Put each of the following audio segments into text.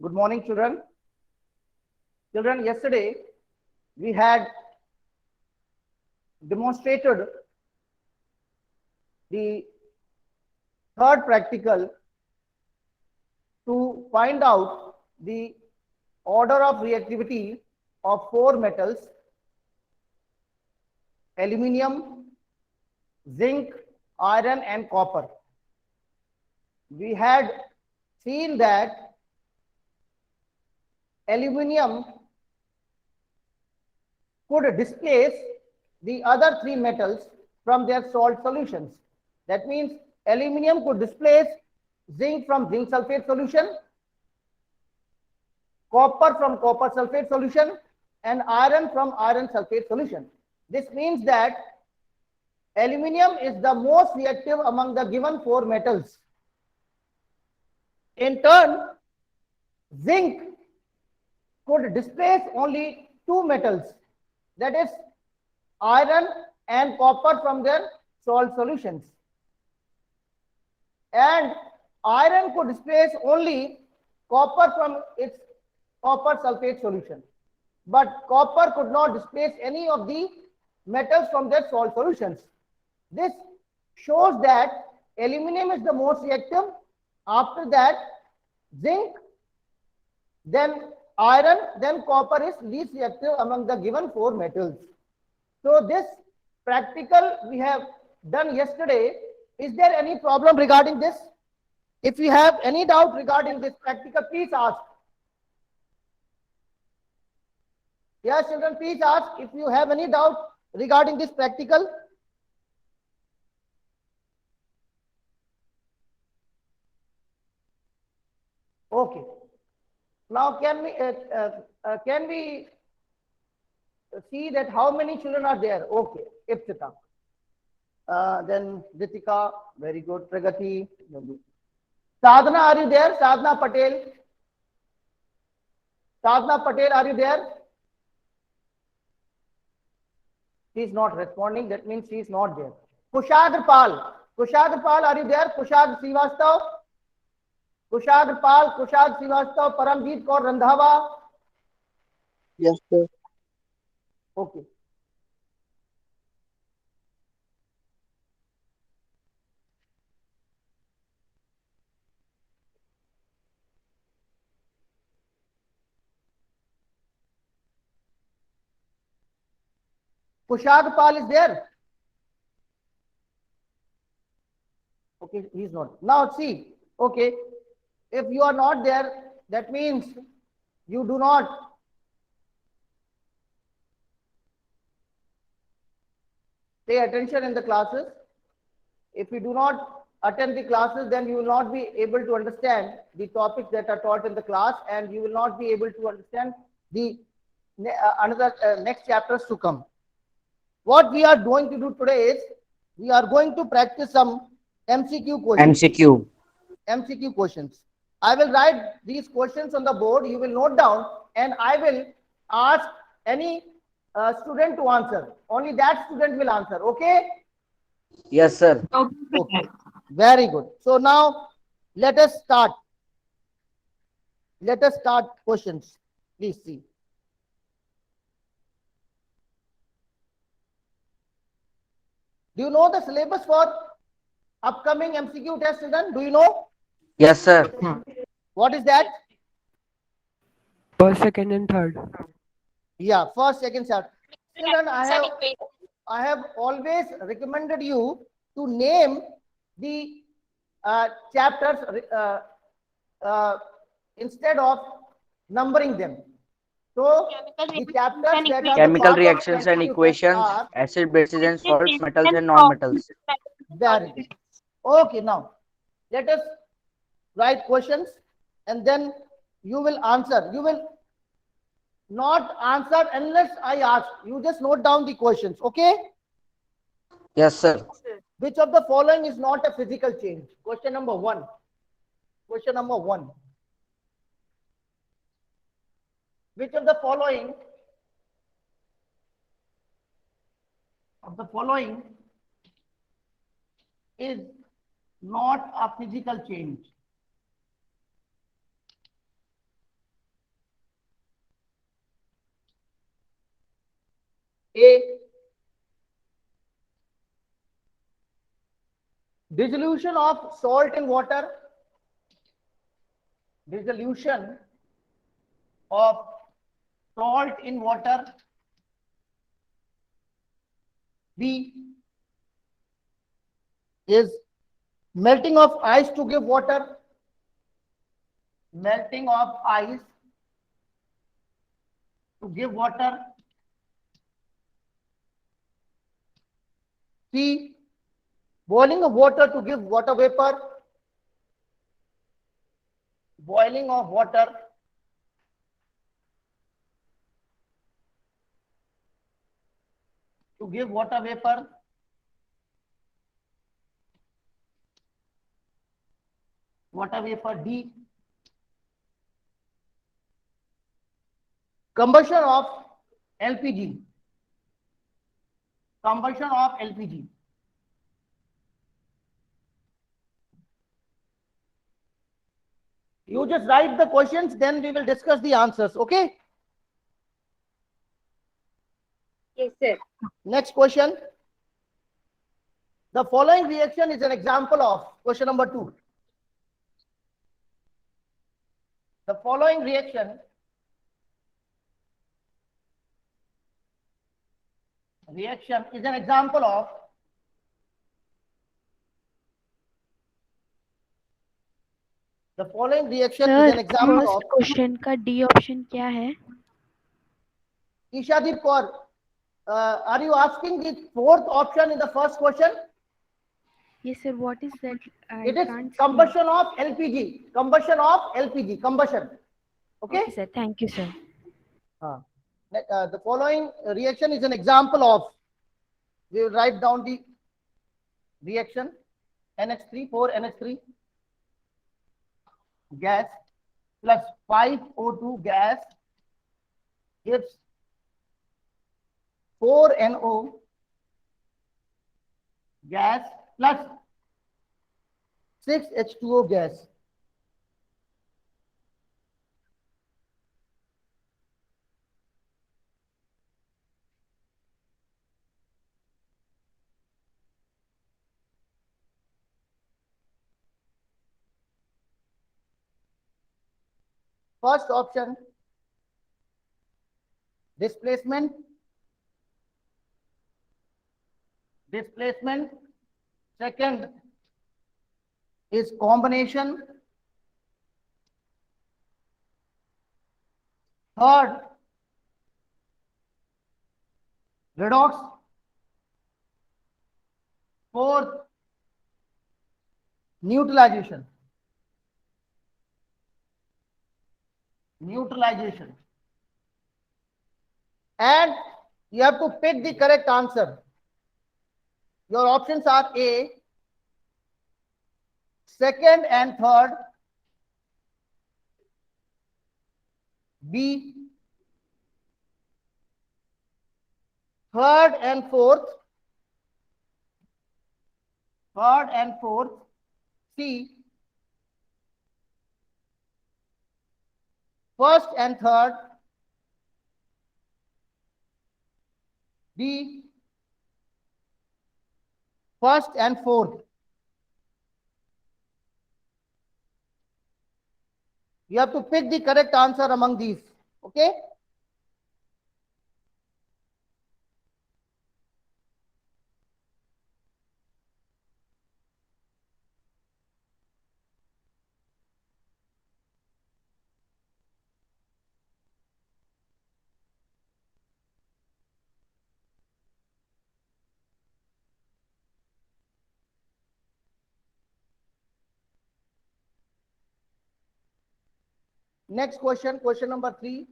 Good morning, children. Children, yesterday we had demonstrated the third practical to find out the order of reactivity of four metals: aluminium, zinc, iron, and copper. We had seen that aluminium could displace the other three metals from their salt solutions. That means aluminium could displace zinc from zinc sulfate solution, copper from copper sulfate solution, and iron from iron sulfate solution. This means that aluminium is the most reactive among the given four metals. In turn, zinc could displace only two metals, that is iron and copper, from their salt solutions, and iron could displace only copper from its copper sulfate solution, but copper could not displace any of the metals from their salt solutions. This shows that aluminium is the most reactive. After that, zinc, then iron, then copper is least reactive among the given four metals. So this practical we have done yesterday. Is there any problem regarding this? If you have any doubt regarding this practical, please ask. Yes, children, please ask if you have any doubt regarding this practical. Okay. Now can we see that how many children are there? Okay, Iptita. Then Ritika, very good. Pragati, Sadhana, are you there? Sadhana Patel. Sadhana Patel, are you there? She is not responding. That means she is not there. Kushadr Pal. Kushadr Pal, are you there? Kushadr Srivastav. Kushadr Pal, Kushadr Srivastav, Paramjeet Kaur Randhawa. Yes, sir. Okay. Kushadr Pal is there. Okay, he is not. Now see, okay, if you are not there, that means you do not pay attention in the classes. If you do not attend the classes, then you will not be able to understand the topics that are taught in the class, and you will not be able to understand the next chapters to come. What we are going to do today is we are going to practice some MCQ questions. MCQ questions. I will write these questions on the board. You will note down, and I will ask any student to answer. Only that student will answer. Okay? Yes, sir. Okay. Very good. So now let us start. Let us start questions. Please see. Do you know the syllabus for upcoming MCQ test, student? Do you know? Yes, sir. What is that? First, second, and third. Yeah, first, second, third. Children, I have always recommended you to name the chapters instead of numbering them. So the chapters that are Chemical part of reactions and MCQ test equations, are acid, bases, and salts, metals, and non-metals. very good. Okay, now let us write questions, and then you will answer. You will not answer unless I ask. You just note down the questions, okay? Yes, sir. Which of the following is not a physical change? Question number one. Question number one. Which of the following is not a physical change? A. Dissolution of salt in water. Dissolution of salt in water. B is melting of ice to give water. Melting of ice to give water. C. Boiling of water to give water vapor. Boiling of water to give water vapor. Water vapor. D. Combustion of LPG. Combustion of LPG. You just write the questions, then we will discuss the answers. Okay. Yes, sir. Next question. The following reaction is an example of question number 2. The following reaction is an example of the following reaction is an sir example first of question का D option क्या है? Ishadeep Kaur. Are you asking the fourth option in the first question? Yes sir, what is that? I It is can't see. combustion of LPG. Combustion of LPG. Combustion. Okay. Okay sir, thank you sir. The following reaction is an example of. We will write down the reaction. NH3, 4NH3 gas plus 5O2 gas gives 4NO gas plus 6H2O gas. First option, displacement. Displacement. Second is combination. Third, redox. Fourth, neutralization. Neutralization. And you have to pick the correct answer. Your options are A, second and third, B, third and fourth, C, first and third, D, first and fourth. You have to pick the correct answer among these. Okay. Next question, question number 3.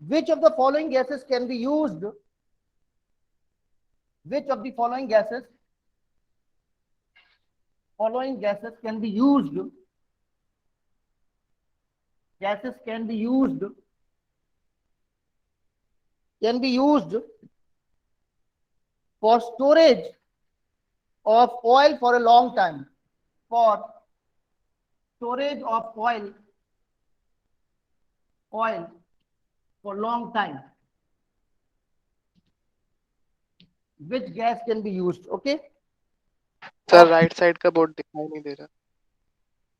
Which of the following gases can be used? Which of the following gases can be used? Gases can be used for storage of oil for a long time. For storage of oil for long time. Which gas can be used? Okay. Sir right side का board दिखाई नहीं दे रहा.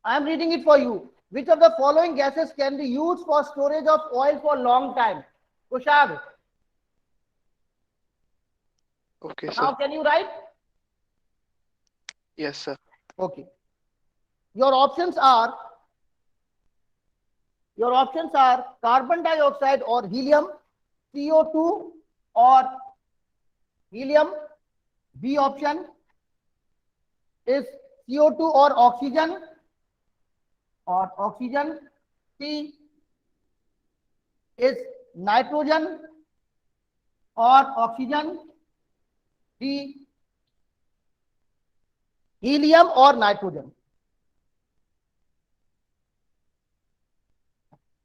I am reading it for you. Which of the following gases can be used for storage of oil for long time? Kushag. Okay Now sir. can you write? Yes sir. Okay. Your options are carbon dioxide or helium, CO2 or helium. B option is CO2 or oxygen. C is nitrogen or oxygen. D helium or nitrogen.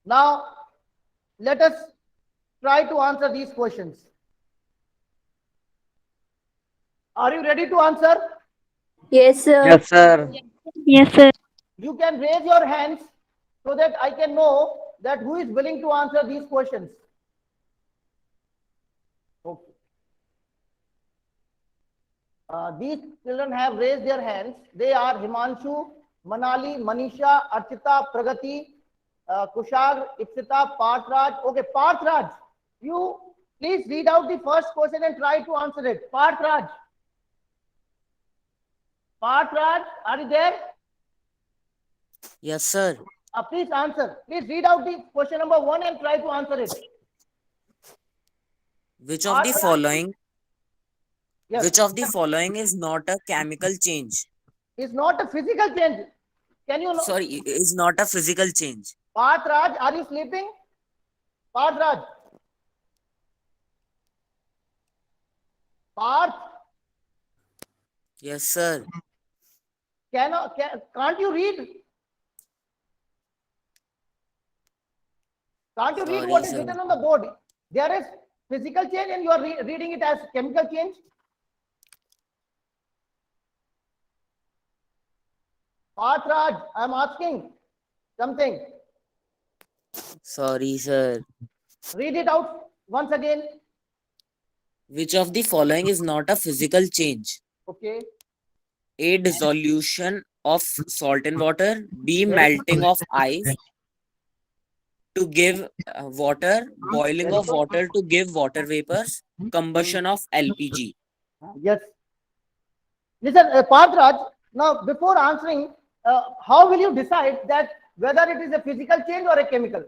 Now let us try to answer these questions. Are you ready to answer? Yes, sir. Yes, sir. Yes, sir. You can raise your hands so that I can know that who is willing to answer these questions. Okay. These children have raised their hands. They are Himanshu, Manali, Manisha, Archita, Pragati, Kushag, Ipsita, Parthraj. Okay, Parthraj, you please read out the first question and try to answer it. Parthraj, are you there? Yes, sir. Please answer. Please read out the question number 1 and try to answer it. Which of the Parthraj? following Yes. which of the following is not a chemical change? Is not a physical change. Can you know? Sorry, is not a physical change. Parthraj, are you sleeping? Parthraj. Parth, Yes, sir. can't you read? Can't you read Sorry, what is sir. written on the board? There is physical change and you are reading it as chemical change. Parthraj, I am asking something. Sorry, sir. Read it out once again. Which of the following is not a physical change? Okay. A. Dissolution of salt in water. B. Melting of ice to give water. Boiling of water to give water vapors. Combustion of LPG. Yes. Listen, Parthraj, now before answering, how will you decide that whether it is a physical change or a chemical?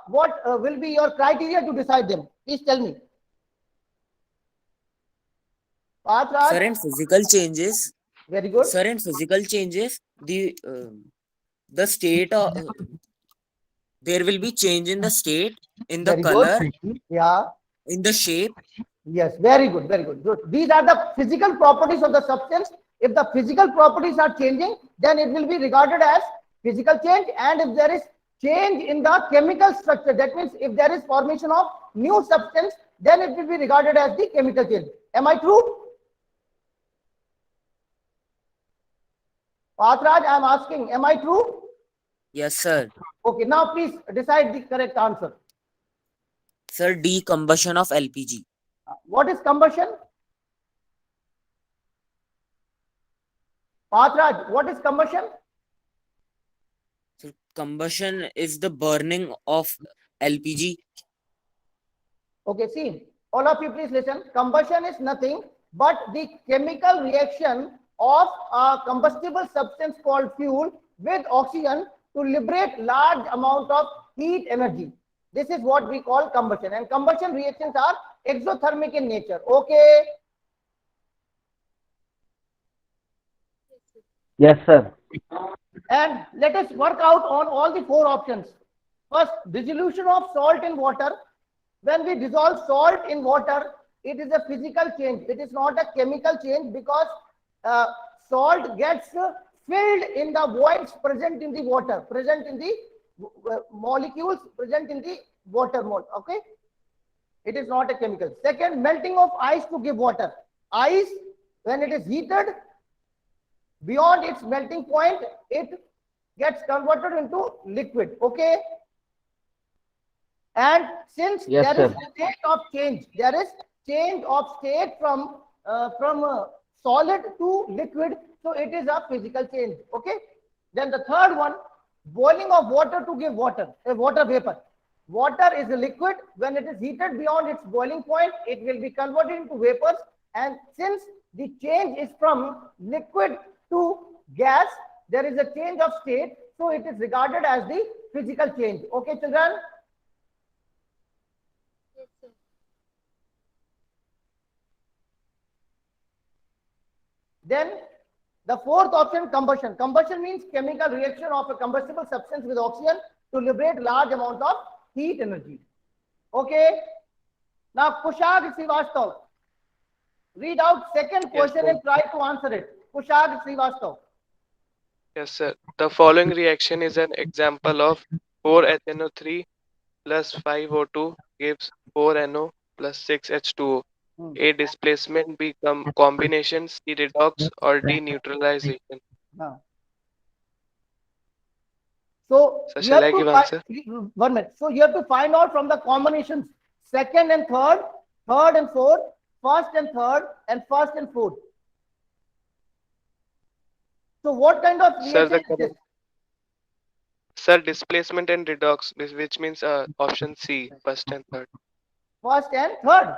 What will be your criteria to decide them? Please tell me. Parthraj, Sir, in physical changes, very good. the state there will be change in the state, in the Very color, good. Yeah. in the shape. Yes, very good, very good. Good. These are the physical properties of the substance. If the physical properties are changing, then it will be regarded as physical change. And if there is change in the chemical structure, that means if there is formation of new substance, then it will be regarded as the chemical change. Am I true? Parthraj, I am asking, am I true? Yes, sir. Okay, now please decide the correct answer. Sir, D. Combustion of LPG. What is combustion? Parthraj, what is combustion? So combustion is the burning of LPG. Okay, see, all of you please listen. Combustion is nothing but the chemical reaction of a combustible substance called fuel with oxygen to liberate large amount of heat energy. This is what we call combustion, and combustion reactions are exothermic in nature. Okay. Yes, sir. And let us work out on all the 4 options. First, dissolution of salt in water. When we dissolve salt in water, it is a physical change. It is not a chemical change because salt gets filled in the voids present in the water, present in the molecules present in the water mole. Okay. It is not a chemical. Second, melting of ice to give water. Ice, when it is heated beyond its melting point, it gets converted into liquid. Okay. And since Yes, there is sir. a state of change, there is change of state from solid to liquid, so it is a physical change. Okay. Then the third one, boiling of water to give water, a water vapor. Water is a liquid. When it is heated beyond its boiling point, it will be converted into vapors. And since the change is from liquid to gas, there is a change of state, so it is regarded as the physical change. Okay, children? Then the fourth option, combustion. Combustion means chemical reaction of a combustible substance with oxygen to liberate large amount of heat energy. Okay. Now, Kushag Srivastav, read out second question sir. and try to answer it. Kushag Srivastav. Yes, sir. The following reaction is an example of 4HNO3 plus 5O2 gives 4NO plus 6H2O. Hmm. A displacement, B combination, C redox, or D neutralization. Now, so So you shall have I to give answer? 1 minute. So you have to find out from the combinations second and third, third and fourth, first and third, and first and fourth. So what kind of Sir, reaction is this? Sir, displacement and redox, which means option C, first and third. First and third.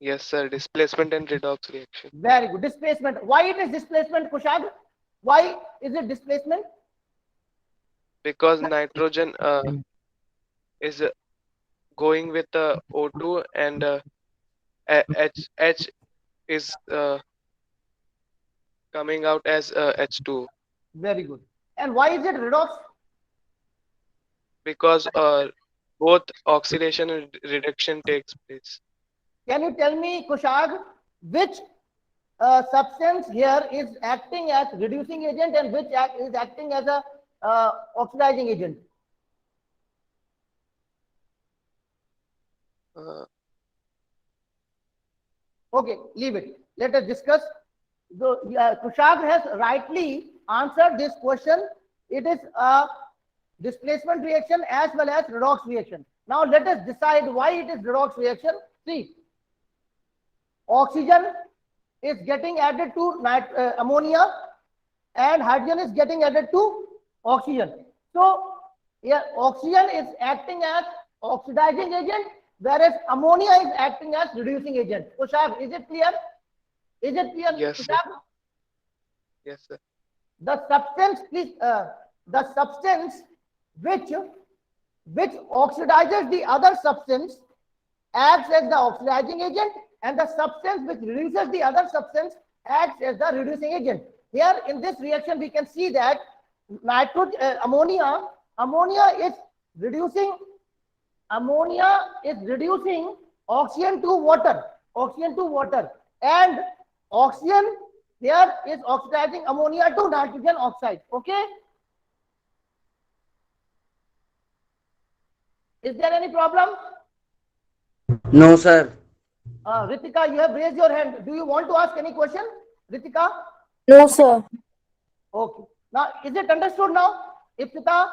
Yes, sir. Displacement and redox reaction. Very good. Displacement. Why it is displacement, Kushag? Why is it displacement? Because nitrogen is going with O2 and H is coming out as H2 Very good. And why is it redox? because both oxidation and reduction takes place. Can you tell me, Kushag, which substance here is acting as reducing agent and which is acting as a oxidizing agent? Okay, leave it. Let us discuss. Kushag has rightly answered this question. It is a displacement reaction as well as redox reaction. Now let us decide why it is redox reaction. See, oxygen is getting added to ammonia and hydrogen is getting added to oxygen. So here oxygen is acting as oxidizing agent, whereas ammonia is acting as reducing agent. Kushag, is it clear? Is it clear? Yes, sir. Kushag? Yes, sir. The substance, please, the substance which oxidizes the other substance acts as the oxidizing agent, and the substance which reduces the other substance acts as the reducing agent. Here in this reaction, we can see that ammonia is reducing oxygen to water, and oxygen here is oxidizing ammonia to nitrogen oxide. Okay. Is there any problem? No, sir. Ritika, you have raised your hand. Do you want to ask any question? Ritika? No, sir. Okay. Now, is it understood now? Ipsita?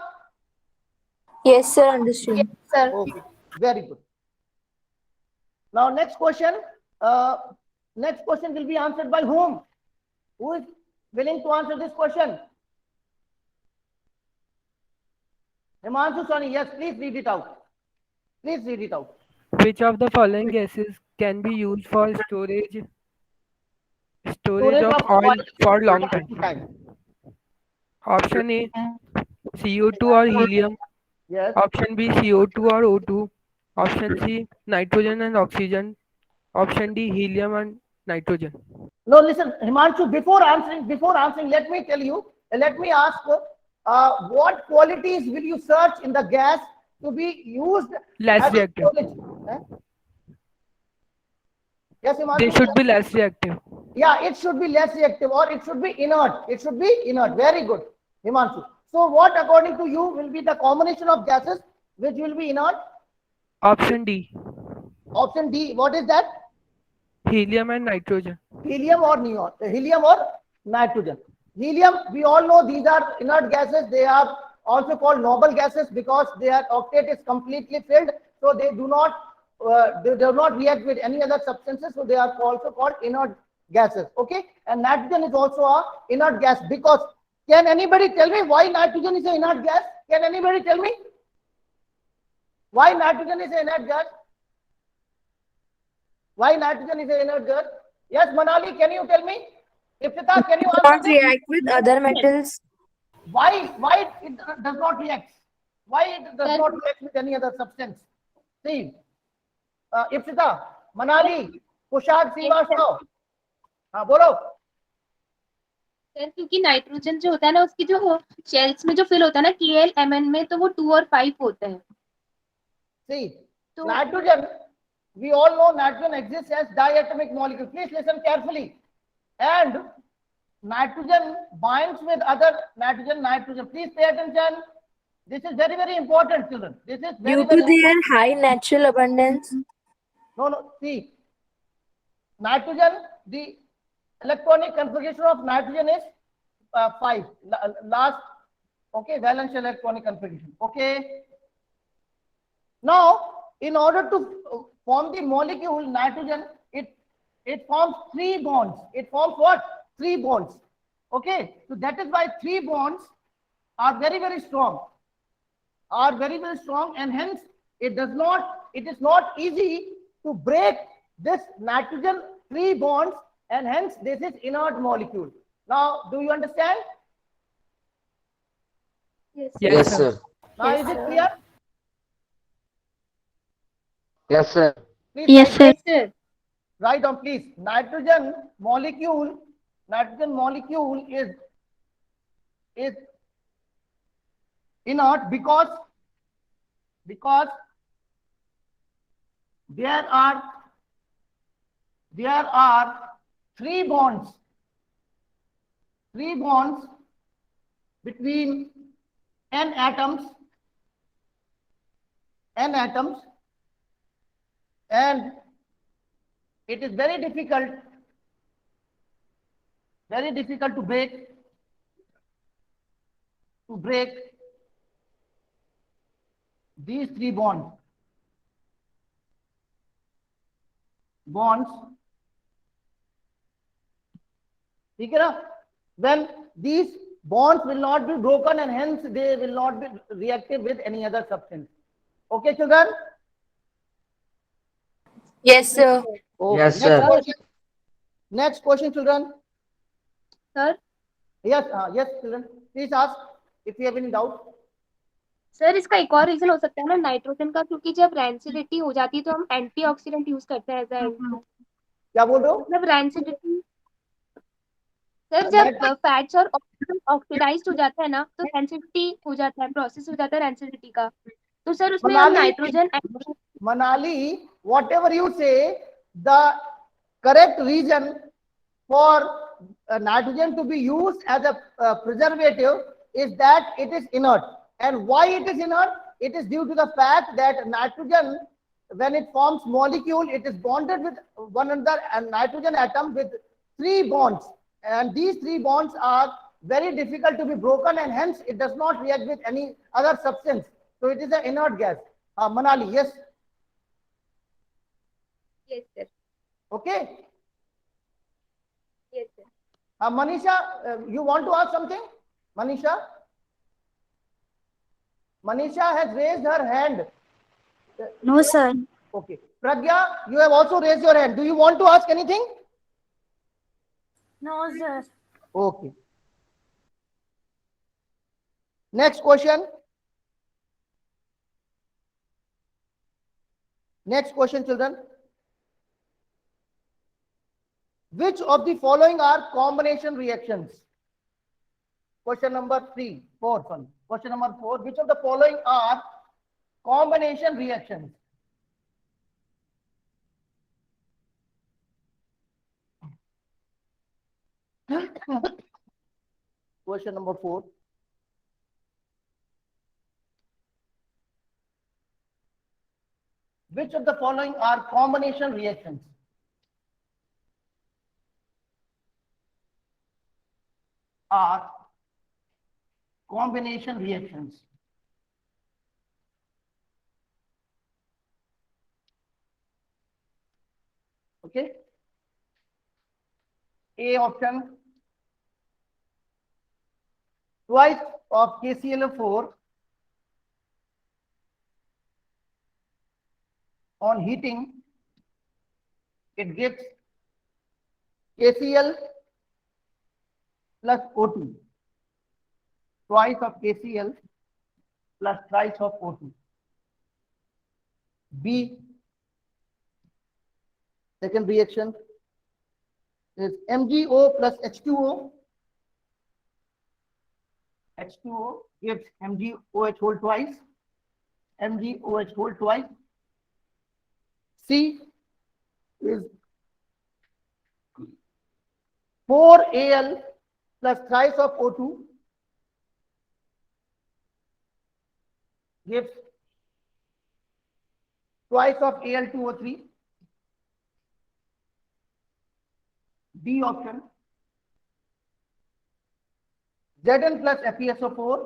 Yes, sir. Understood. Sir. Okay. Very good. Now, next question. Next question will be answered by whom? Who is willing to answer this question? Himanshu Soni, yes, please read it out. Please read it out. Which of the following gases can be used for storage of oil for long time? Option A, CO2 or helium. Yes. Option B, CO2 or O2. Option C, nitrogen and oxygen. Option D, helium and nitrogen. No, listen, Himanshu, before answering, let me ask, what qualities will you search in the gas to be used Less as reactive. storage? Yes, Himanshu? They should be less reactive. Yeah, it should be less reactive or it should be inert. It should be inert. Very good, Himanshu. So what according to you will be the combination of gases which will be inert? Option D, Option D, what is that? Helium and nitrogen. Helium or neon, helium or nitrogen. Helium, we all know these are inert gases. They are also called noble gases because their octet is completely filled, so they do not react with any other substances, so they are also called inert gases. Okay, and nitrogen is also a inert gas. Because, can anybody tell me why nitrogen is an inert gas? Can anybody tell me why nitrogen is an inert gas? Why nitrogen is an inert gas? Yes, Manali, can you tell me? Iptita, can you answer Not this? react with other metals. Why it does not react? Why it does not react with any other substance? See, Iptita, Manali, Kushad Srivastava. हाँ बोलो. Sir क्योंकि nitrogen जो होता है ना उसकी जो shells में जो फिल होता है ना KL Mn में तो वो 2 और 5 होते हैं. See, तो nitrogen, we all know nitrogen exists as diatomic molecule. Please listen carefully. And nitrogen binds with other nitrogen. Please pay attention. This is very, very important, children. This is very, Due to very their high natural abundance. No. See, nitrogen, the electronic configuration of nitrogen is 5. Last, okay, valence electronic configuration. Okay. Now, in order to form the molecule nitrogen, it forms 3 bonds. It forms what? 3 bonds. Okay. So that is why 3 bonds are very, very strong. And hence it is not easy to break this nitrogen 3 bonds, and hence this is inert molecule. Now, do you understand? Yes, sir. Now, is it clear? Yes, sir. Please Yes, write sir. down. Write down, please. Nitrogen molecule is inert because there are 3 bonds between n atoms, and it is very difficult to break these 3 bonds. ठीक है ना? When these bonds will not be broken, and hence they will not be reactive with any other substance. Okay, children? Yes, sir. Okay. Yes, sir. Next question, children. Sir Yes, children. Please ask if you have any doubt. Sir इसका एक और reason हो सकता है ना nitrogen का, क्योंकि जब रैंसिडिटी हो जाती है तो हम एंटीऑक्सीडेंट यूज करते हैं क्या बोल रहे हो? मतलब रैंसिडिटी सर जब फैट्स और ऑक्सीडाइज्ड हो जाता है ना तो रैंसिडिटी हो जाता है, प्रोसेस हो जाता है रैंसिडिटी का, तो सर उसमें हम nitrogen Manali, whatever you say, the correct reason for nitrogen to be used as a preservative is that it is inert. And why it is inert? It is due to the fact that nitrogen, when it forms molecule, it is bonded with one another, and nitrogen atom with 3 bonds. And these 3 bonds are very difficult to be broken, and hence it does not react with any other substance. So it is an inert gas. Manali, yes? Yes, sir. Okay. Yes, sir. Manisha, you want to ask something? Manisha has raised her hand. No, sir. Okay. Pragya, you have also raised your hand. Do you want to ask anything? No, sir. Okay. Next question. Next question, children. Which of the following are combination reactions? Question number 4. Question number 4. Which of the following are combination reactions? Question number 4. Which of the following are combination reactions? are combination reactions. Okay. A option, twice of KClO4 on heating, it gives KCl plus O2, twice of KCl plus thrice of O2. B, second reaction is MgO plus H2O. H2O gives MgOH whole twice, MgOH whole twice. C is 4Al plus thrice of O2 gives twice of Al2O3. D option, Zn plus FeSO4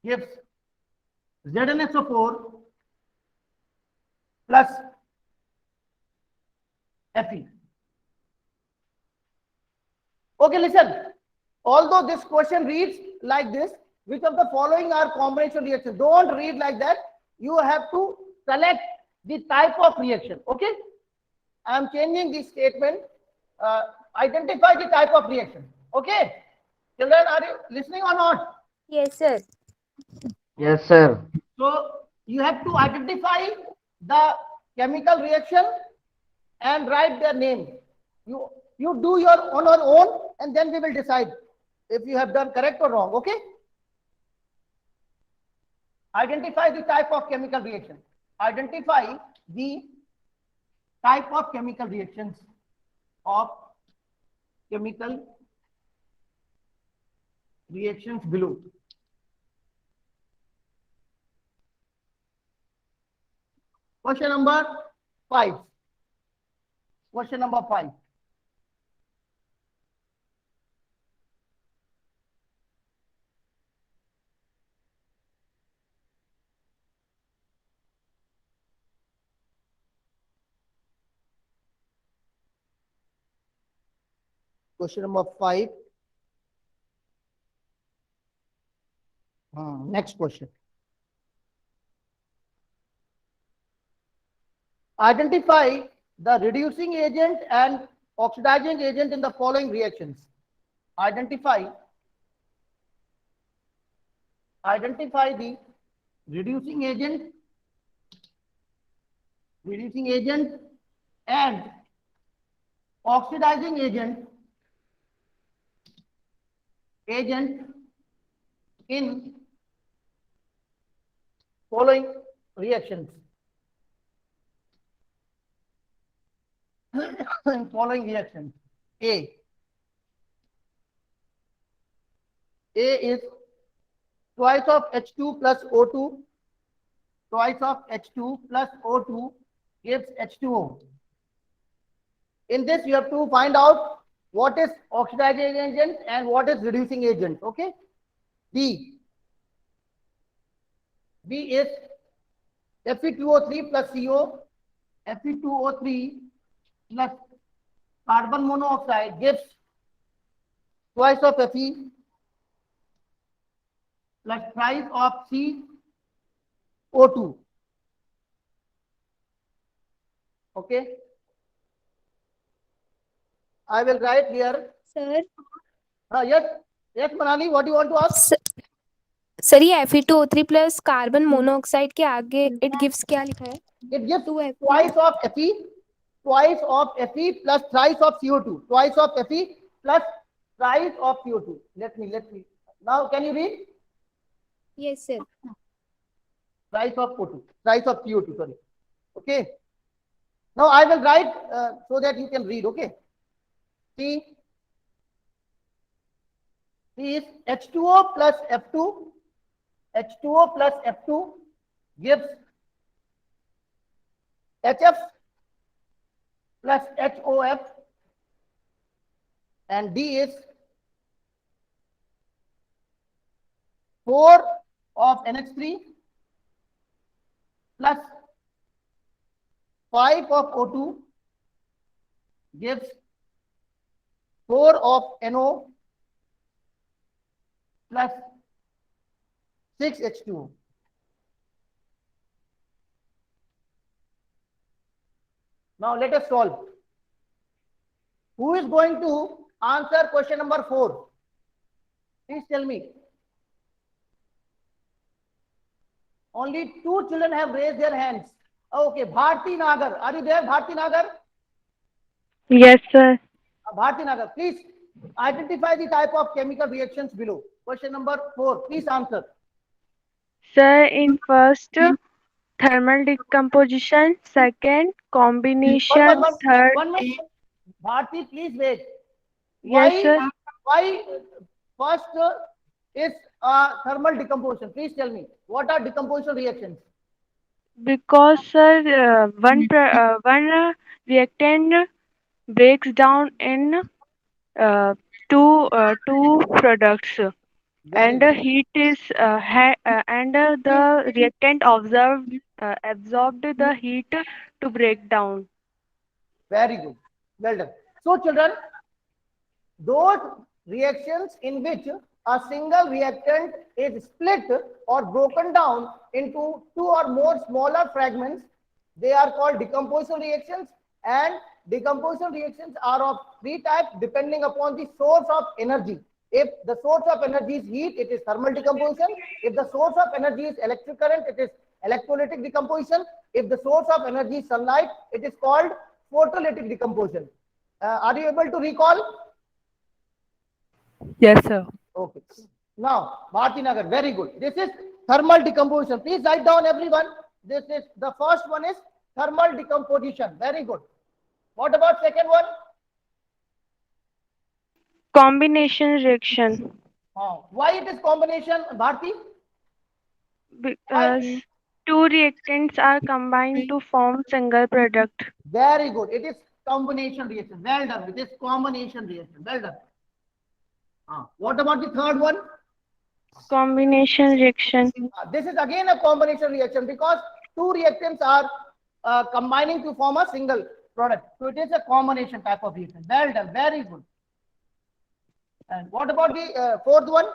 gives ZnSO4 plus Fe. Okay, listen. Although this question reads like this, which of the following are combination reactions? Don't read like that. You have to select the type of reaction. Okay. I am changing the statement. Identify the type of reaction. Okay. Children, are you listening or not? Yes, sir. Yes, sir. So you have to identify the chemical reaction and write their name. You do your own and then we will decide if you have done correct or wrong. Okay. Identify the type of chemical reaction. Identify the type of chemical reactions below. Question number 5. Question number 5. Question number 5. Next question. Identify the reducing agent and oxidizing agent in the following reactions. Identify the reducing agent and oxidizing agent in following reactions. A is twice of H2 plus O2. Twice of H2 plus O2 gives H2O. In this, you have to find out what is oxidizing agent and what is reducing agent. Okay. B is Fe2O3 plus CO. Fe2O3 plus carbon monoxide gives twice of Fe plus thrice of CO2. Okay. I will write here. Sir. Yes, Manali, what do you want to ask? Sir ये Fe2O3 plus carbon monoxide के आगे it gives क्या लिखा है? It gives twice of Fe plus thrice of CO2. Twice of Fe plus thrice of CO2. Let me. Now, can you read? Yes, sir. Thrice of O2. Thrice of CO2. Sorry. Okay. Now I will write so that you can read. Okay. C is H2O plus F2. H2O plus F2 gives HF plus HOF and D is 4 of NH3 plus 5 of O2 gives 4 of NO plus 6 H2O. Now let us solve. Who is going to answer question number 4? Please tell me. Only 2 children have raised their hands. Okay, Bharti Nagar. Are you there, Bharti Nagar? Yes, sir. Bharti Nagar, please identify the type of chemical reactions below. Question number 4. Please answer. Sir, in first, thermal decomposition. Second, combination. Third, One minute. Bharti, please wait. yes, sir. Why first is thermal decomposition? Please tell me. What are decomposition reactions? Because, sir, one reactant breaks down in two products, Very and good. heat is the reactant absorbed the heat to break down. Very good. Well done. So, children, those reactions in which a single reactant is split or broken down into 2 or more smaller fragments, they are called decomposition reactions, and decomposition reactions are of 3 types depending upon the source of energy. If the source of energy is heat, it is thermal decomposition. If the source of energy is electric current, it is electrolytic decomposition. If the source of energy is sunlight, it is called photolytic decomposition. Are you able to recall? Yes, sir. Okay. Now, Bharti Nagar, very good. This is thermal decomposition. Please write down, everyone. This is the first one is thermal decomposition. Very good. What about second one? Combination reaction. Why it is combination, Bharti? Because two reactants are combined to form single product. Very good. It is combination reaction. Well done. It is combination reaction. Well done. What about the third one? Combination reaction. This is again a combination reaction because 2 reactants are combining to form a single product. So it is a combination type of reaction. Well done. Very good. And what about the fourth one?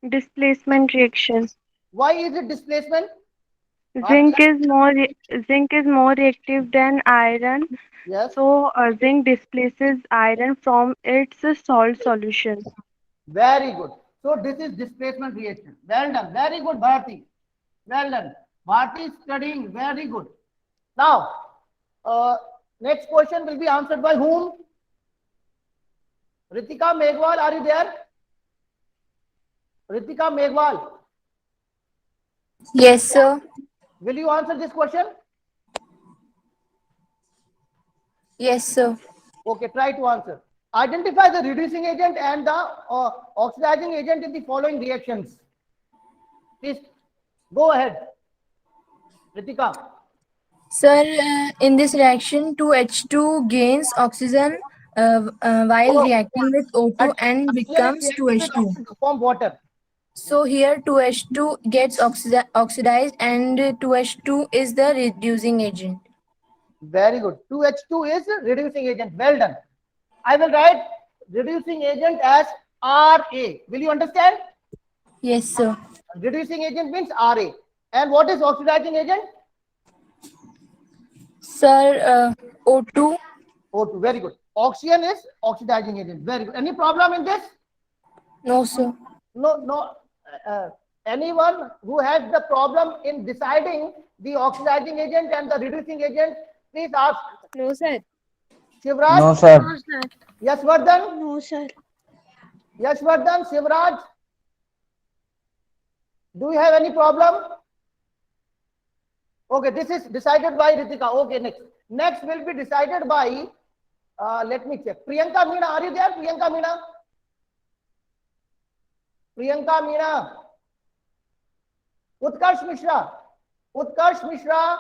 Displacement reaction. Why is it displacement? Zinc is more reactive than iron. Yes. So zinc displaces iron from its salt solution. Very good. So this is displacement reaction. Well done. Very good, Bharti. Well done. Bharti is studying. Very good. Now, next question will be answered by whom? Ritika Meghwal, are you there? Ritika Meghwal, Yes, sir. will you answer this question? Yes, sir. Okay, try to answer. Identify the reducing agent and the oxidizing agent in the following reactions. Please go ahead, Ritika. Sir, in this reaction, 2H2 gains oxygen while reacting with O2 and becomes 2H2. To form water. So here 2H2 gets oxidized and 2H2 is the reducing agent. Very good. 2H2 is reducing agent. Well done. I will write reducing agent as Ra. Will you understand? Yes, sir. Reducing agent means Ra. And what is oxidizing agent? Sir, O2. O2. Very good. Oxygen is oxidizing agent. Very good. Any problem in this? No, sir. No. Anyone who has the problem in deciding the oxidizing agent and the reducing agent, please ask. No, sir. Shivraj? No, sir. Yashvardhan? No, sir. Yashvardhan, Shivraj? Do you have any problem? Okay, this is decided by Ritika. Okay, next. Next will be decided by, let me check. Priyanka Meena, are you there? Priyanka Meena? Priyanka Meena. Utkarsh Mishra. Utkarsh Mishra.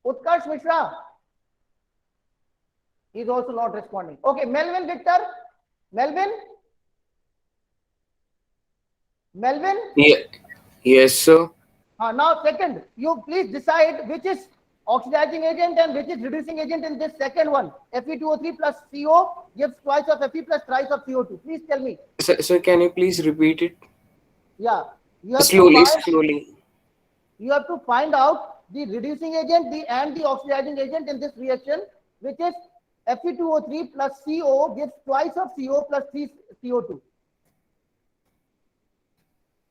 Utkarsh Mishra. He's also not responding. Okay, Melvin Victor. Melvin? Melvin? Yes, sir. Now, second, you please decide which is oxidizing agent and which is reducing agent in this second one. Fe2O3 plus CO gives twice of Fe plus thrice of CO2. Please tell me. Sir, can you please repeat it? Yeah. You have Slowly, to find, slowly. you have to find out the reducing agent and the oxidizing agent in this reaction, which is Fe2O3 plus CO gives twice of CO plus 3 CO2.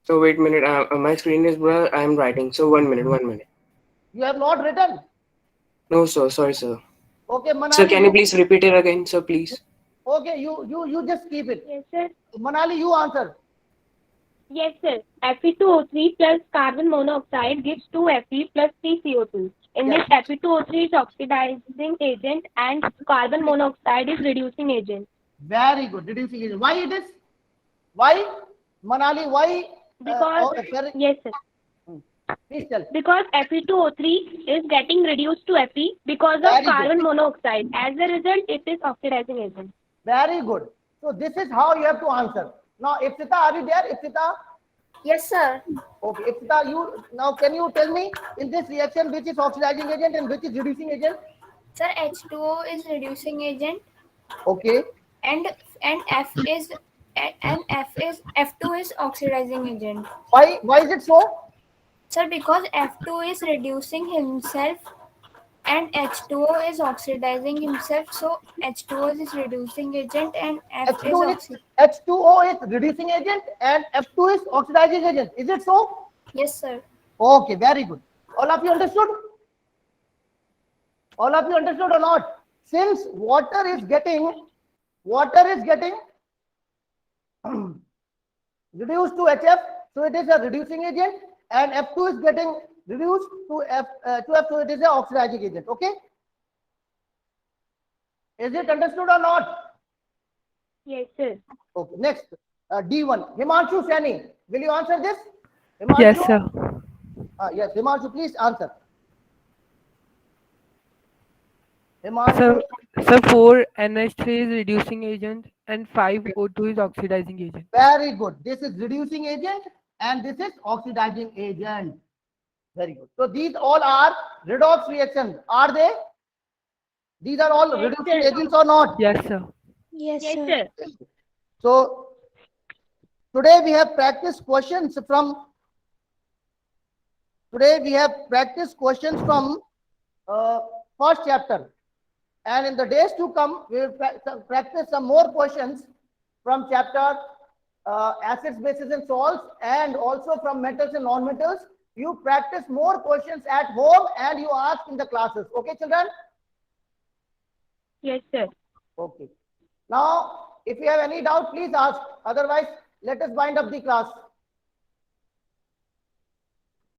So wait a minute. My screen is blurred. I am writing. So 1 minute, 1 minute. You have not written. No, sir. Sorry, sir. Okay, Manali. Sir, can you please repeat it again, sir, please? Okay, you just keep it. Yes, sir. Manali, you answer. Yes, sir. Fe2O3 plus carbon monoxide gives 2Fe plus 3CO2. In Yes. this, Fe2O3 is oxidizing agent and carbon monoxide is reducing agent. Very good. Reducing agent. Why it is? Why? Manali, why? Because, Sorry, yes, sir. please tell. Because Fe2O3 is getting reduced to Fe because Very of good. carbon monoxide. As a result, it is oxidizing agent. Very good. So this is how you have to answer. Now, Ipsita, are you there? Ipsita? Yes, sir. Okay, Ipsita, you now can you tell me in this reaction which is oxidizing agent and which is reducing agent? Sir, H2O is reducing agent Okay. and F is F2 is oxidizing agent. Why is it so? Sir, because F2 is reducing himself and H2O is oxidizing himself, so H2O is reducing agent and F is H2O is reducing agent and F2 is oxidizing agent. Is it so? Yes, sir. Okay, very good. All of you understood? All of you understood or not? Since water is getting reduced to HF, so it is a reducing agent, and F2 is getting reduced to F, so it is an oxidizing agent. Okay? Is it understood or not? Yes, sir. Okay. Next, D1. Himanshu Saini, will you answer this? Yes, Himanshu? sir. Yes, Himanshu, please answer. Sir, Himanshu. sir, 4NH3 is reducing agent and 5O2 is oxidizing agent. Very good. This is reducing agent and this is oxidizing agent. Very good. So these all are redox reactions. Are they? These are all Yes, reducing sir. agents or not? Yes, sir. Yes, Yes, sir. sir. So today we have practiced questions from first chapter. And in the days to come, we will practice some more questions from chapter acids, bases, and salts, and also from metals and non-metals. You practice more questions at home and you ask in the classes. Okay, children? Yes, sir. Okay. Now, if you have any doubt, please ask. Otherwise, let us wind up the class.